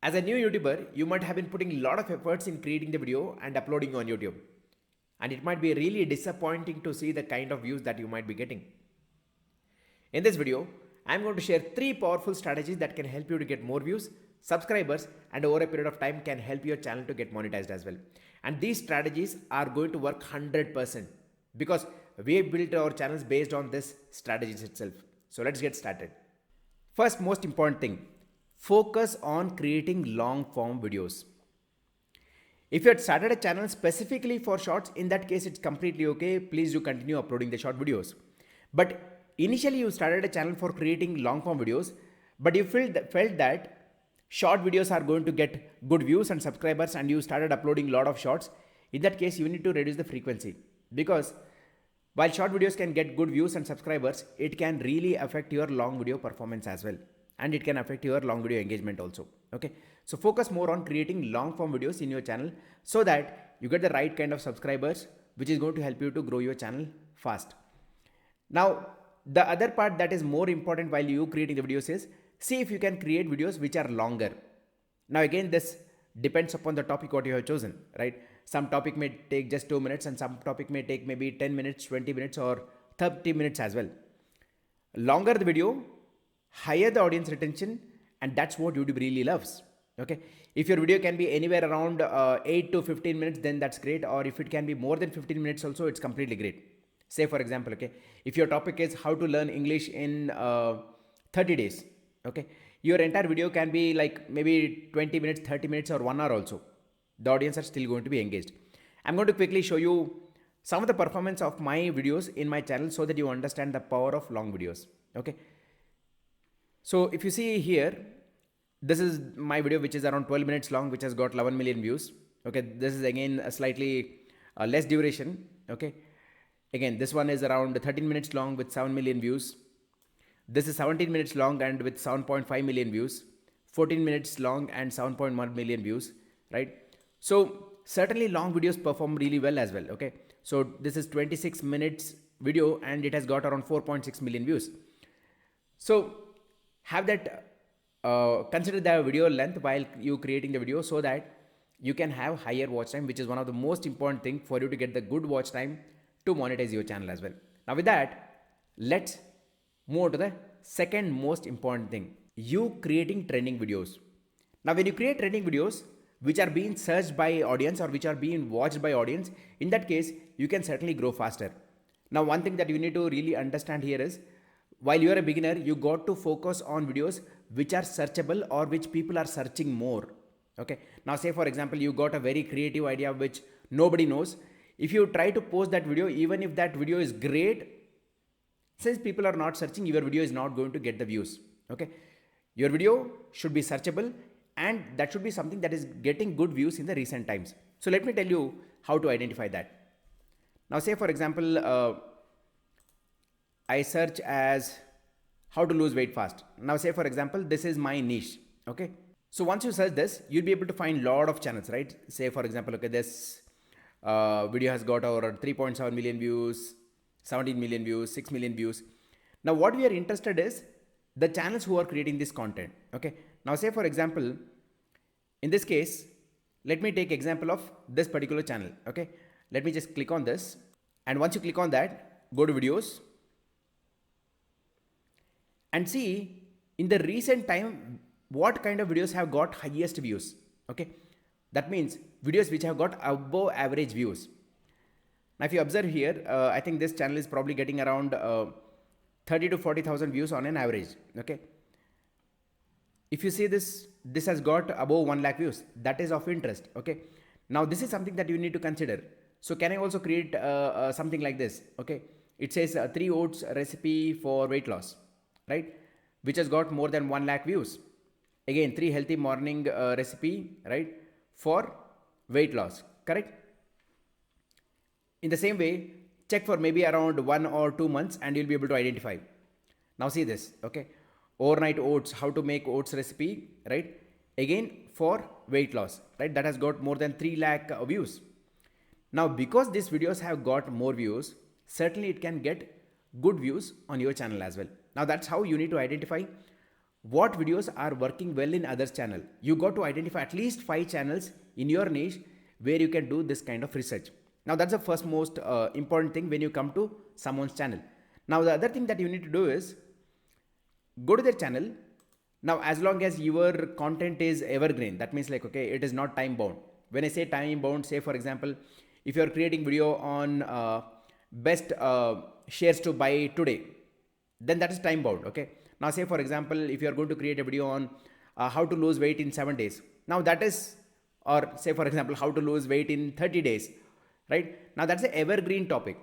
As a new YouTuber, you might have been putting a lot of efforts in creating the video and uploading on YouTube. And it might be really disappointing to see the kind of views that you might be getting. In this video, I'm going to share 3 powerful strategies that can help you to get more views, subscribers, and over a period of time can help your channel to get monetized as well. And these strategies are going to work 100% because we have built our channels based on this strategies itself. So let's get started. First, most important thing, focus on creating long form videos. If you had started a channel specifically for shorts, in that case, it's completely okay. Please do continue uploading the short videos. But initially you started a channel for creating long form videos, but you felt that short videos are going to get good views and subscribers and you started uploading a lot of shorts. In that case, you need to reduce the frequency because while short videos can get good views and subscribers, it can really affect your long video performance as well. And it can affect your long video engagement also. Okay. So focus more on creating long form videos in your channel so that you get the right kind of subscribers, which is going to help you to grow your channel fast. Now, the other part that is more important while you creating the videos is see if you can create videos which are longer. Now again, this depends upon the topic what you have chosen, right? Some topic may take just 2 minutes and some topic may take maybe 10 minutes, 20 minutes or 30 minutes as well. Longer the video, higher the audience retention, and that's what YouTube really loves. Okay. If your video can be anywhere around 8 to 15 minutes, then that's great. Or if it can be more than 15 minutes also, it's completely great. Say for example, okay, if your topic is how to learn English in 30 days, okay, your entire video can be like maybe 20 minutes, 30 minutes or 1 hour also. The audience are still going to be engaged. I'm going to quickly show you some of the performance of my videos in my channel so that you understand the power of long videos. Okay. So if you see here, this is my video which is around 12 minutes long, which has got 11 million views. Okay. This is again a slightly less duration. Okay. Again, this one is around 13 minutes long with 7 million views. This is 17 minutes long and with 7.5 million views. 14 minutes long and 7.1 million views, right? So certainly long videos perform really well as well, okay? So this is 26 minutes video and it has got around 4.6 million views. So have that, consider the video length while you creating the video so that you can have higher watch time, which is one of the most important thing for you to get the good watch time to monetize your channel as well. Now with that, let's move to the second most important thing, you creating trending videos. Now when you create trending videos which are being searched by audience or which are being watched by audience, in that case you can certainly grow faster. Now one thing that you need to really understand here is while you are a beginner, you got to focus on videos which are searchable or which people are searching more. Okay. Now say for example, you got a very creative idea which nobody knows. If you try to post that video, even if that video is great, since people are not searching, your video is not going to get the views. Okay. Your video should be searchable and that should be something that is getting good views in the recent times. So let me tell you how to identify that. Now say for example, I search as how to lose weight fast. Now say for example, this is my niche. Okay. So once you search this, you'll be able to find a lot of channels, right? Say for example, okay, this video has got over 3.7 million views, 17 million views, 6 million views. Now what we are interested is the channels who are creating this content. Okay. Now say for example, in this case, let me take example of this particular channel. Okay. Let me just click on this. And once you click on that, go to videos and see in the recent time, what kind of videos have got highest views. Okay. That means videos which have got above average views. Now, if you observe here, I think this channel is probably getting around 30 to 40,000 views on an average. Okay. If you see this, this has got above 1 lakh views. That is of interest. Okay. Now, this is something that you need to consider. So, can I also create something like this? Okay. It says 3 oats recipe for weight loss, right? Which has got more than 1 lakh views. Again, 3 healthy morning recipe, right? For weight loss, correct? In the same way, check for maybe around 1 or 2 months and you'll be able to identify. Now see this, okay? Overnight oats, how to make oats recipe, right? Again, for weight loss, right? That has got more than 3 lakh views. Now, because these videos have got more views, certainly it can get good views on your channel as well. Now, that's how you need to identify what videos are working well in others channel. You got to identify at least 5 channels in your niche where you can do this kind of research. Now that's the first most important thing when you come to someone's channel. Now the other thing that you need to do is go to their channel. Now as long as your content is evergreen, that means like, okay, it is not time bound. When I say time bound, say for example, if you are creating video on best shares to buy today, then that is time bound. Okay, now say for example, if you are going to create a video on how to lose weight in 7 days, now that is, or say for example, how to lose weight in 30 days, right? Now that's an evergreen topic.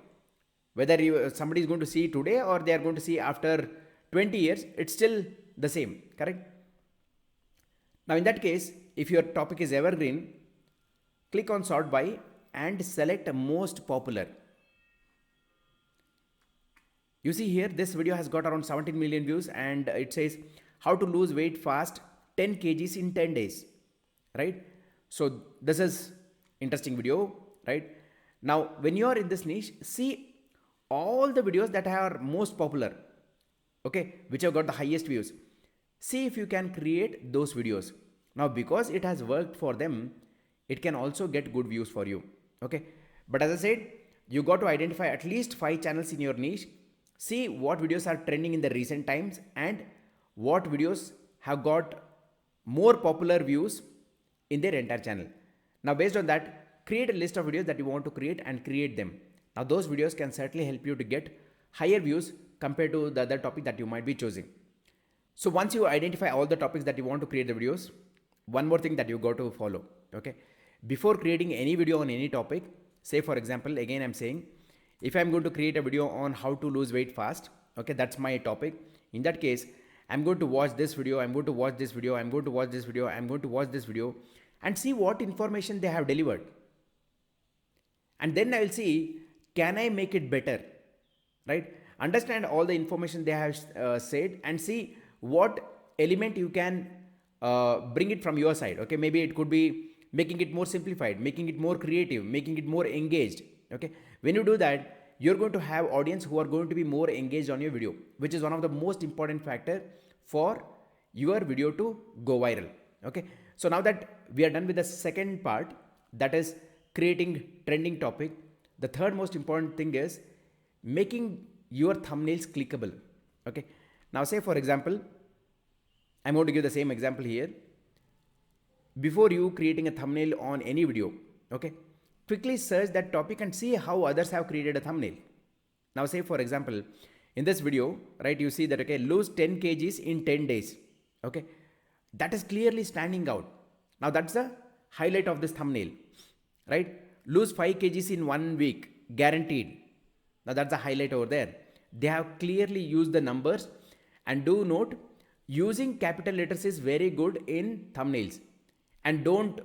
Whether somebody is going to see today or they are going to see after 20 years, it's still the same, correct? Now in that case, if your topic is evergreen, click on sort by and select most popular. You see here, this video has got around 17 million views and it says how to lose weight fast 10 kgs in 10 days, right? So this is interesting video, right? Now when you are in this niche, see all the videos that are most popular, okay, which have got the highest views. See if you can create those videos. Now because it has worked for them, it can also get good views for you, okay? But as I said, you got to identify at least 5 channels in your niche. See what videos are trending in the recent times and what videos have got more popular views in their entire channel. Now based on that, create a list of videos that you want to create and create them. Now those videos can certainly help you to get higher views compared to the other topic that you might be choosing. So once you identify all the topics that you want to create the videos, one more thing that you got to follow, okay? Before creating any video on any topic, say for example, again I'm saying, if I'm going to create a video on how to lose weight fast, okay, that's my topic. In that case, I'm going to watch this video, I'm going to watch this video, I'm going to watch this video, I'm going to watch this video and see what information they have delivered. And then I will see, can I make it better, right? Understand all the information they have said and see what element you can bring it from your side, okay? Maybe it could be making it more simplified, making it more creative, making it more engaged, okay? When you do that, you're going to have audience who are going to be more engaged on your video, which is one of the most important factor for your video to go viral, okay? So now that we are done with the second part, that is creating trending topic, the third most important thing is making your thumbnails clickable, okay? Now say for example, I'm going to give the same example here. Before you creating a thumbnail on any video, okay, quickly search that topic and see how others have created a thumbnail. Now say for example, in this video, right, you see that, okay, lose 10 kgs in 10 days, okay, that is clearly standing out. Now that's the highlight of this thumbnail, right? Lose 5 kgs in 1 week, guaranteed. Now that's the highlight over there. They have clearly used the numbers, and do note, using capital letters is very good in thumbnails. And don't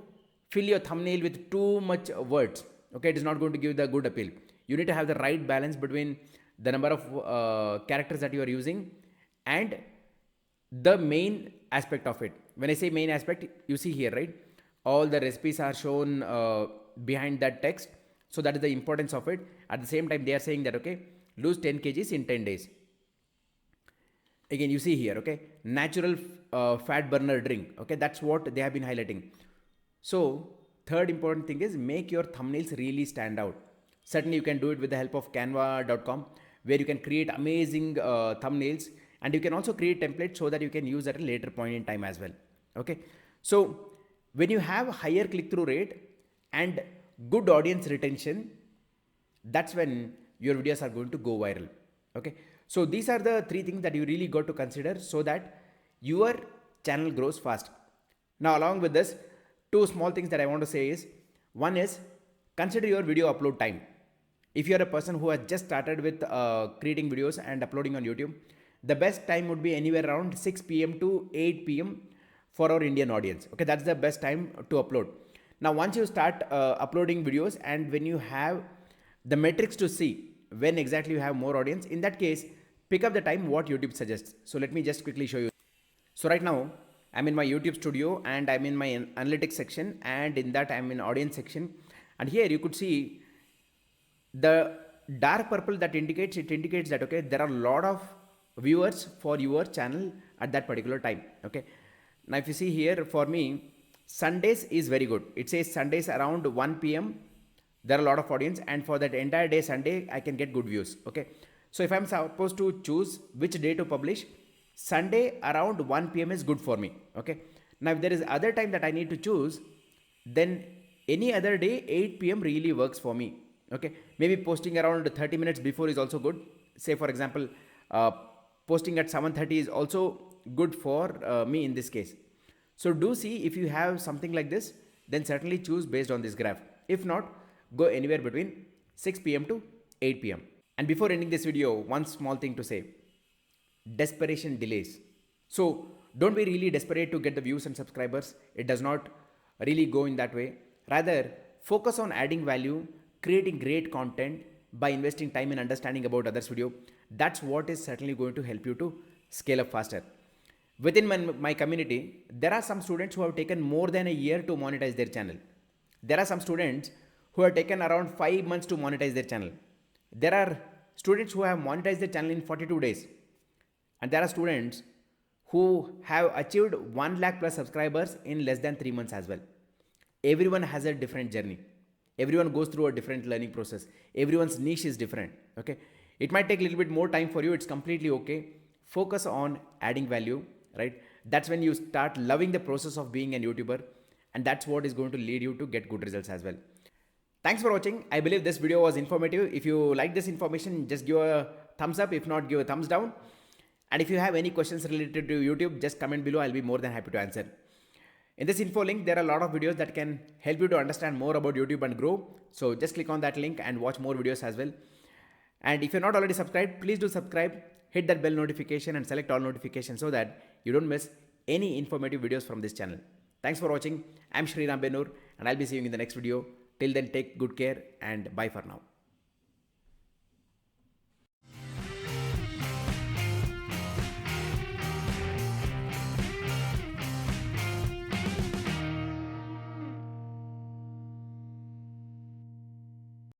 fill your thumbnail with too much words, okay? It is not going to give the good appeal. You need to have the right balance between the number of characters that you are using and the main aspect of it. When I say main aspect, you see here, right, all the recipes are shown behind that text. So that is the importance of it. At the same time, they are saying that, okay, lose 10 kgs in 10 days. Again, you see here, okay, natural fat burner drink, okay, that's what they have been highlighting. So third important thing is make your thumbnails really stand out. Certainly you can do it with the help of canva.com, where you can create amazing thumbnails, and you can also create templates so that you can use at a later point in time as well, okay? So when you have higher click-through rate and good audience retention, that's when your videos are going to go viral, okay? So these are the 3 things that you really got to consider so that your channel grows fast. Now along with this, 2 small things that I want to say is, one is consider your video upload time. If you are a person who has just started with creating videos and uploading on YouTube, the best time would be anywhere around 6 p.m. to 8 p.m. for our Indian audience, okay? That's the best time to upload. Now once you start uploading videos and when you have the metrics to see when exactly you have more audience, in that case, pick up the time what YouTube suggests. So let me just quickly show you. So right now I'm in my YouTube studio and I'm in my analytics section, and in that I'm in audience section, and here you could see the dark purple that indicates that, okay, there are a lot of viewers for your channel at that particular time. Okay. Now if you see here, for me, Sundays is very good. It says Sundays around 1 p.m. There are a lot of audience, and for that entire day Sunday, I can get good views. Okay. So if I'm supposed to choose which day to publish, Sunday around 1 p.m. is good for me. Okay. Now if there is other time that I need to choose, then any other day 8 p.m. really works for me. Okay. Maybe posting around 30 minutes before is also good. Say for example, posting at 7:30 is also good for me in this case. So do see if you have something like this, then certainly choose based on this graph. If not, go anywhere between 6 p.m. to 8 p.m. And before ending this video, one small thing to say: desperation delays. So don't be really desperate to get the views and subscribers. It does not really go in that way. Rather, focus on adding value, creating great content by investing time in understanding about others' video. That's what is certainly going to help you to scale up faster. Within my community, there are some students who have taken more than a year to monetize their channel. There are some students who have taken around 5 months to monetize their channel. There are students who have monetized their channel in 42 days. And there are students who have achieved 1 lakh plus subscribers in less than 3 months as well. Everyone has a different journey. Everyone goes through a different learning process. Everyone's niche is different. Okay. It might take a little bit more time for you. It's completely okay. Focus on adding value, right? That's when you start loving the process of being a YouTuber. And that's what is going to lead you to get good results as well. Thanks for watching. I believe this video was informative. If you like this information, just give a thumbs up. If not, give a thumbs down. And if you have any questions related to YouTube, just comment below. I'll be more than happy to answer. In this info link, there are a lot of videos that can help you to understand more about YouTube and grow. So just click on that link and watch more videos as well. And if you're not already subscribed, please do subscribe, hit that bell notification and select all notifications so that you don't miss any informative videos from this channel. Thanks for watching. I'm Sriram Benur and I'll be seeing you in the next video. Till then, take good care and bye for now.